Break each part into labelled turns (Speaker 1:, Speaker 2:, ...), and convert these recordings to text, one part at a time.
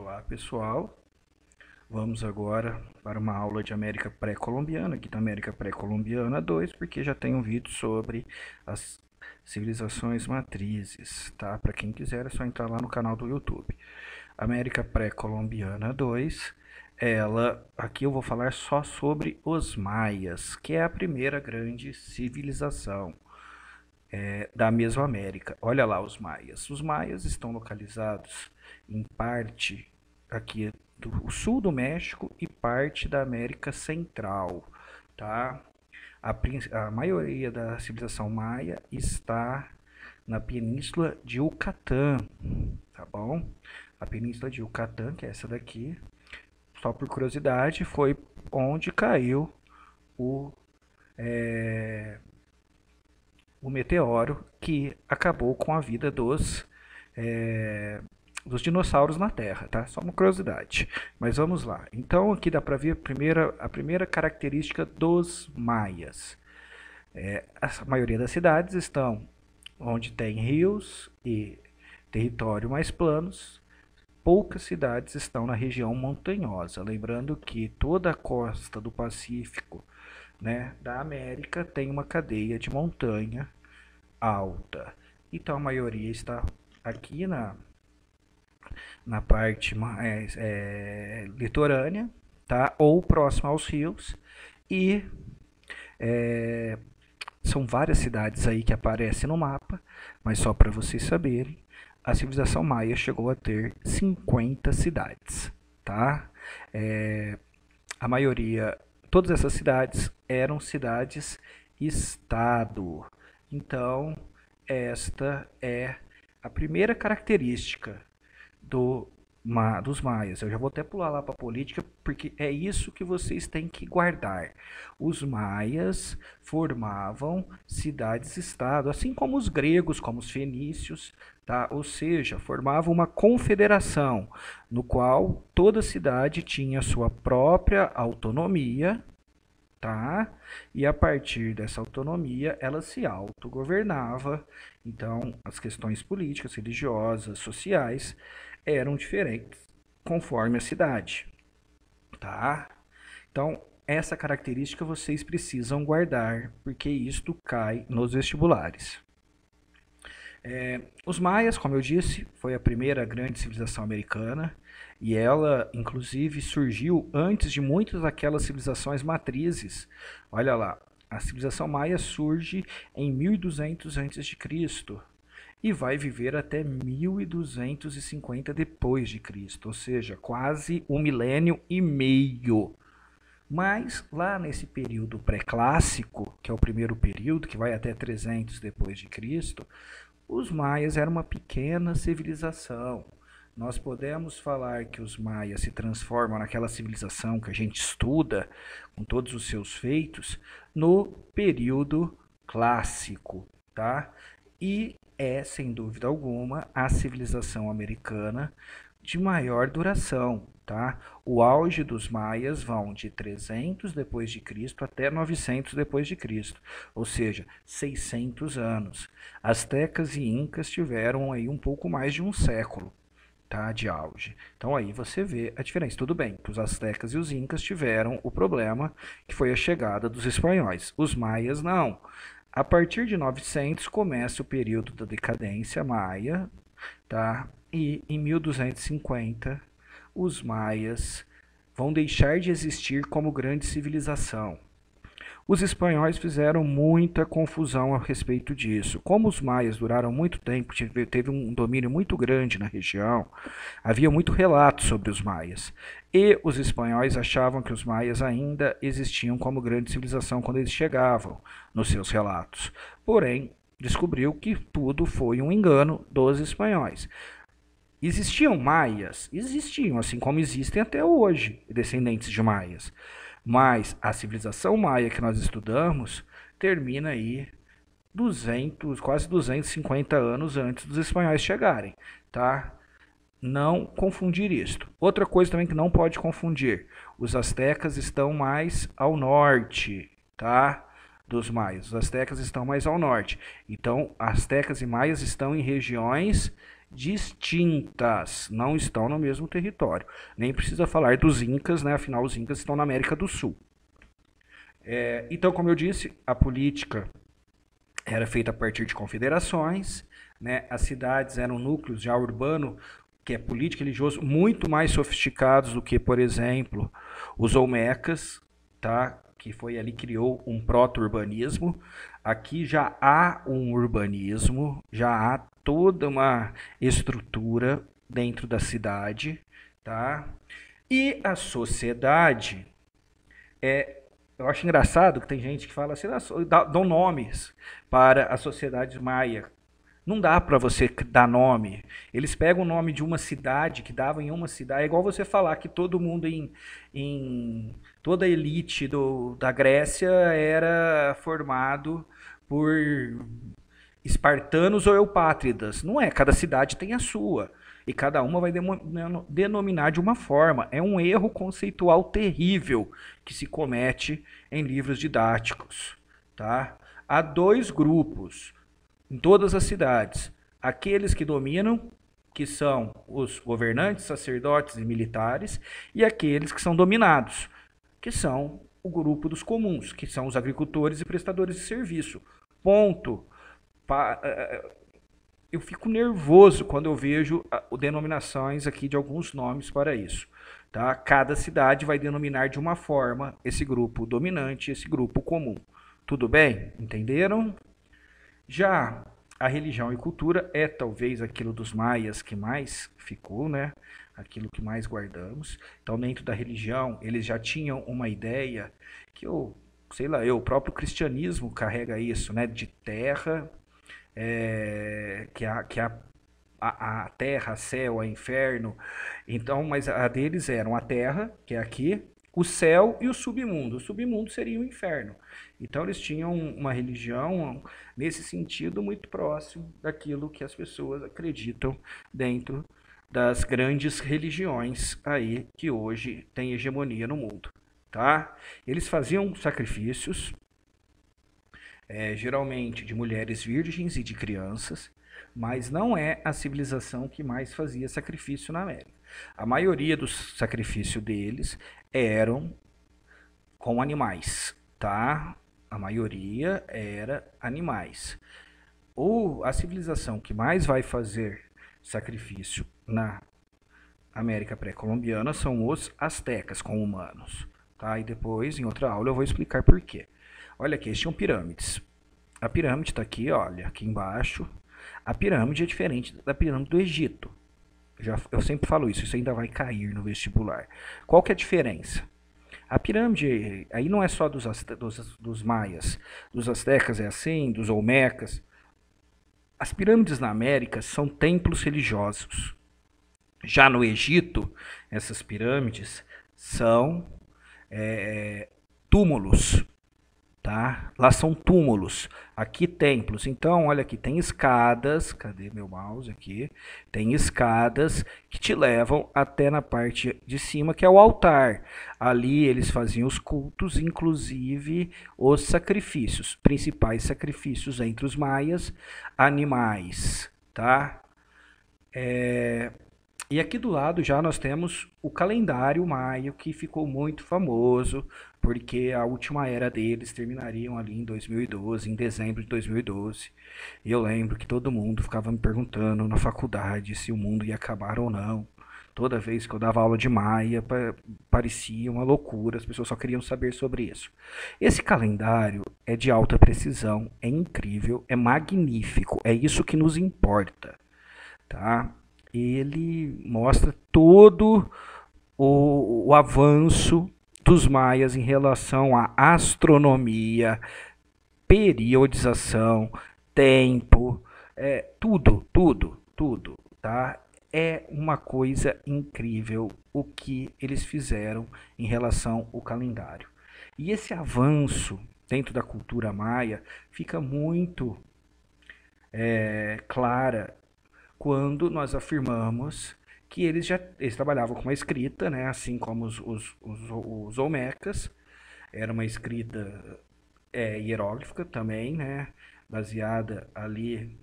Speaker 1: Olá pessoal, vamos agora para uma aula de América Pré-Colombiana, aqui da América Pré-Colombiana 2, porque já tem um vídeo sobre as civilizações matrizes, tá? Para quem quiser é só entrar lá no canal do YouTube. América Pré-Colombiana 2, aqui eu vou falar só sobre os maias, que é a primeira grande civilização da Mesoamérica. Olha lá os maias. Os maias estão localizados em parte aqui do sul do México e parte da América Central, tá? A maioria da civilização maia está na Península de Yucatán, tá bom? A Península de Yucatán, que é essa daqui, só por curiosidade, foi onde caiu o é, o meteoro que acabou com a vida dos dinossauros na Terra, tá? Só uma curiosidade. Mas vamos lá. Então aqui dá para ver a primeira característica dos maias. A maioria das cidades estão onde tem rios e território mais planos. Poucas cidades estão na região montanhosa. Lembrando que toda a costa do Pacífico, né, da América tem uma cadeia de montanha alta. Então a maioria está aqui na parte mais litorânea, tá? Ou próxima aos rios. E é, são várias cidades aí que aparecem no mapa, mas só para vocês saberem, a civilização maia chegou a ter 50 cidades, tá? A maioria, todas essas cidades eram cidades-estado. Então, esta é a primeira característica dos maias. Eu já vou até pular lá para a política, porque é isso que vocês têm que guardar. Os maias formavam cidades-estado, assim como os gregos, como os fenícios, tá? Ou seja, formavam uma confederação, no qual toda cidade tinha sua própria autonomia, tá? E a partir dessa autonomia, ela se autogovernava. Então, as questões políticas, religiosas, sociais eram diferentes conforme a cidade, tá? Então, essa característica vocês precisam guardar, porque isto cai nos vestibulares. Os maias, como eu disse, foi a primeira grande civilização americana e ela, inclusive, surgiu antes de muitas daquelas civilizações matrizes. Olha lá, a civilização maia surge em 1200 a.C. e vai viver até 1250 depois de Cristo, ou seja, quase um milênio e meio. Mas lá nesse período pré-clássico, que é o primeiro período, que vai até 300 depois de Cristo, os maias eram uma pequena civilização. Nós podemos falar que os maias se transformam naquela civilização que a gente estuda, com todos os seus feitos, no período clássico, tá? E é, sem dúvida alguma, a civilização americana de maior duração, tá? O auge dos maias vão de 300 depois de Cristo até 900 depois de Cristo, ou seja, 600 anos. Astecas e incas tiveram aí um pouco mais de um século, tá, de auge. Então aí você vê a diferença. Tudo bem que os astecas e os incas tiveram o problema que foi a chegada dos espanhóis. Os maias não. A partir de 900 começa o período da decadência maia, tá? E em 1250 os maias vão deixar de existir como grande civilização. Os espanhóis fizeram muita confusão a respeito disso. Como os maias duraram muito tempo, teve um domínio muito grande na região, havia muito relato sobre os maias. E os espanhóis achavam que os maias ainda existiam como grande civilização quando eles chegavam nos seus relatos. Porém, descobriu que tudo foi um engano dos espanhóis. Existiam maias? Existiam, assim como existem até hoje descendentes de maias. Mas a civilização maia que nós estudamos termina aí 200, quase 250 anos antes dos espanhóis chegarem, tá? Não confundir isto. Outra coisa também que não pode confundir, os astecas estão mais ao norte, tá? Dos maias. Os astecas estão mais ao norte. Então, astecas e maias estão em regiões distintas, não estão no mesmo território. Nem precisa falar dos Incas, né? Afinal, os Incas estão na América do Sul. Então, como eu disse, a política era feita a partir de confederações, né? As cidades eram núcleos já urbanos, que é político e religioso, muito mais sofisticados do que, por exemplo, os Olmecas, tá? Que foi ali que criou um proto-urbanismo. Aqui já há um urbanismo, já há toda uma estrutura dentro da cidade, tá? E a sociedade eu acho engraçado que tem gente que fala assim, dão nomes para a sociedade maia. Não dá para você dar nome. Eles pegam o nome de uma cidade que dava em uma cidade. É igual você falar que todo mundo toda a elite da Grécia era formado por espartanos ou eupátridas. Não é, cada cidade tem a sua. E cada uma vai denominar de uma forma. É um erro conceitual terrível que se comete em livros didáticos. Tá? Há dois grupos em todas as cidades. Aqueles que dominam, que são os governantes, sacerdotes e militares, e aqueles que são dominados, que são o grupo dos comuns, que são os agricultores e prestadores de serviço. Ponto. Eu fico nervoso quando eu vejo denominações aqui de alguns nomes para isso. Tá? Cada cidade vai denominar de uma forma esse grupo dominante, esse grupo comum. Tudo bem? Entenderam? Já a religião e cultura é talvez aquilo dos maias que mais ficou, né? Aquilo que mais guardamos. Então, dentro da religião, eles já tinham uma ideia que o próprio cristianismo carrega isso, né? De terra, que a terra, céu, inferno. Então, mas a deles eram a terra, que é aqui, o céu e o submundo. O submundo seria o inferno. Então eles tinham uma religião nesse sentido muito próximo daquilo que as pessoas acreditam dentro das grandes religiões aí que hoje têm hegemonia no mundo, tá? Eles faziam sacrifícios, geralmente de mulheres virgens e de crianças, mas não é a civilização que mais fazia sacrifício na América. A maioria dos sacrifícios deles eram com animais, tá? A maioria era animais. A civilização que mais vai fazer sacrifício na América pré-colombiana são os astecas com humanos, tá? E depois, em outra aula, eu vou explicar por quê. Olha aqui, eles tinham pirâmides. A pirâmide está aqui, olha, aqui embaixo. A pirâmide é diferente da pirâmide do Egito. Eu sempre falo isso ainda vai cair no vestibular. Qual que é a diferença? A pirâmide, aí não é só dos maias, dos astecas é assim, dos olmecas. As pirâmides na América são templos religiosos. Já no Egito, essas pirâmides são túmulos. Tá? Lá são túmulos, aqui templos. Então, olha aqui, tem escadas, cadê meu mouse aqui? Tem escadas que te levam até na parte de cima, que é o altar. Ali eles faziam os cultos, inclusive os sacrifícios, principais sacrifícios entre os maias, animais, tá? E aqui do lado já nós temos o calendário maio, que ficou muito famoso, porque a última era deles terminariam ali em 2012, em dezembro de 2012. E eu lembro que todo mundo ficava me perguntando na faculdade se o mundo ia acabar ou não. Toda vez que eu dava aula de maia, parecia uma loucura, as pessoas só queriam saber sobre isso. Esse calendário é de alta precisão, é incrível, é magnífico, é isso que nos importa, tá? Ele mostra todo o avanço dos maias em relação à astronomia, periodização, tempo, tudo, tá? É uma coisa incrível o que eles fizeram em relação ao calendário. E esse avanço dentro da cultura maia fica muito clara quando nós afirmamos que eles trabalhavam com uma escrita, né, assim como os olmecas. Era uma escrita hieróglifa também, né, baseada ali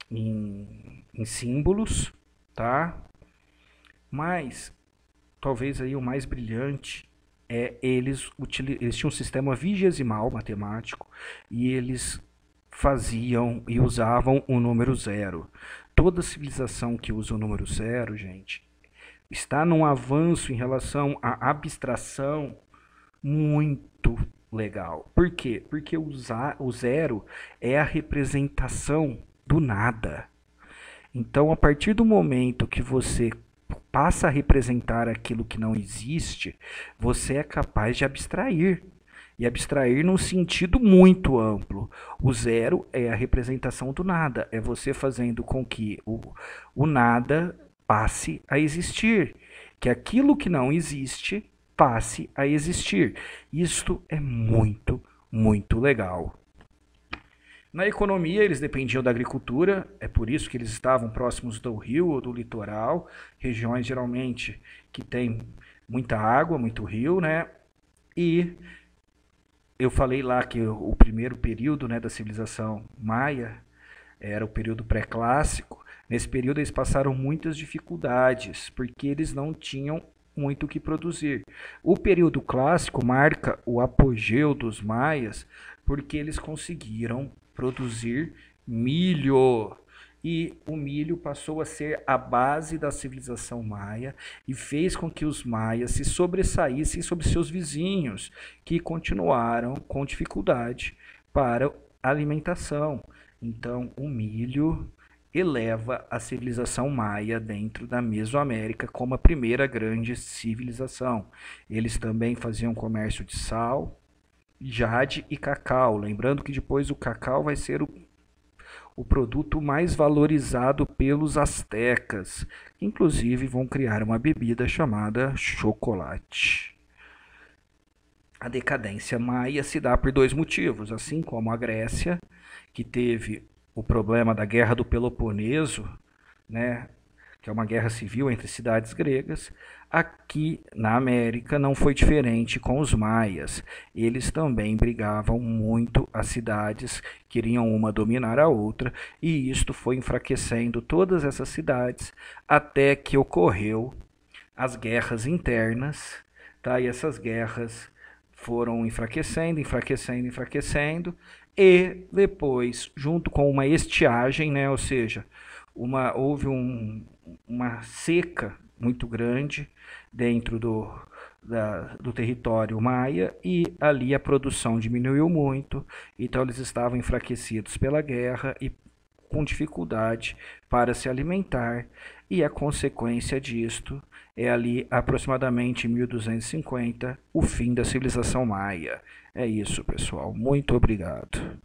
Speaker 1: em símbolos, tá? Mas talvez aí o mais brilhante eles tinham um sistema vigesimal matemático e eles faziam e usavam o número zero. Toda civilização que usa o número zero, gente, está num avanço em relação à abstração muito legal. Por quê? Porque o zero é a representação do nada. Então, a partir do momento que você passa a representar aquilo que não existe, você é capaz de abstrair. E abstrair num sentido muito amplo. O zero é a representação do nada. É você fazendo com que o nada passe a existir. Que aquilo que não existe passe a existir. Isto é muito, muito legal. Na economia, eles dependiam da agricultura, é por isso que eles estavam próximos do rio ou do litoral, regiões geralmente que tem muita água, muito rio, né? E eu falei lá que o primeiro período, né, da civilização maia era o período pré-clássico. Nesse período eles passaram muitas dificuldades, porque eles não tinham muito o que produzir. O período clássico marca o apogeu dos maias, porque eles conseguiram produzir milho. E o milho passou a ser a base da civilização maia e fez com que os maias se sobressaíssem sobre seus vizinhos, que continuaram com dificuldade para a alimentação. Então, o milho eleva a civilização maia dentro da Mesoamérica como a primeira grande civilização. Eles também faziam comércio de sal, jade e cacau. Lembrando que depois o cacau vai ser o produto mais valorizado pelos astecas, que inclusive vão criar uma bebida chamada chocolate. A decadência maia se dá por dois motivos, assim como a Grécia, que teve o problema da Guerra do Peloponeso, né, que é uma guerra civil entre cidades gregas. Aqui na América não foi diferente com os maias. Eles também brigavam muito as cidades, queriam uma dominar a outra, e isto foi enfraquecendo todas essas cidades até que ocorreu as guerras internas, tá? E essas guerras foram enfraquecendo, enfraquecendo, enfraquecendo, e depois, junto com uma estiagem, né, ou seja, houve uma seca muito grande dentro do território maia e ali a produção diminuiu muito, então eles estavam enfraquecidos pela guerra e com dificuldade para se alimentar, e a consequência disto é ali aproximadamente em 1250 o fim da civilização maia. É isso, pessoal. Muito obrigado.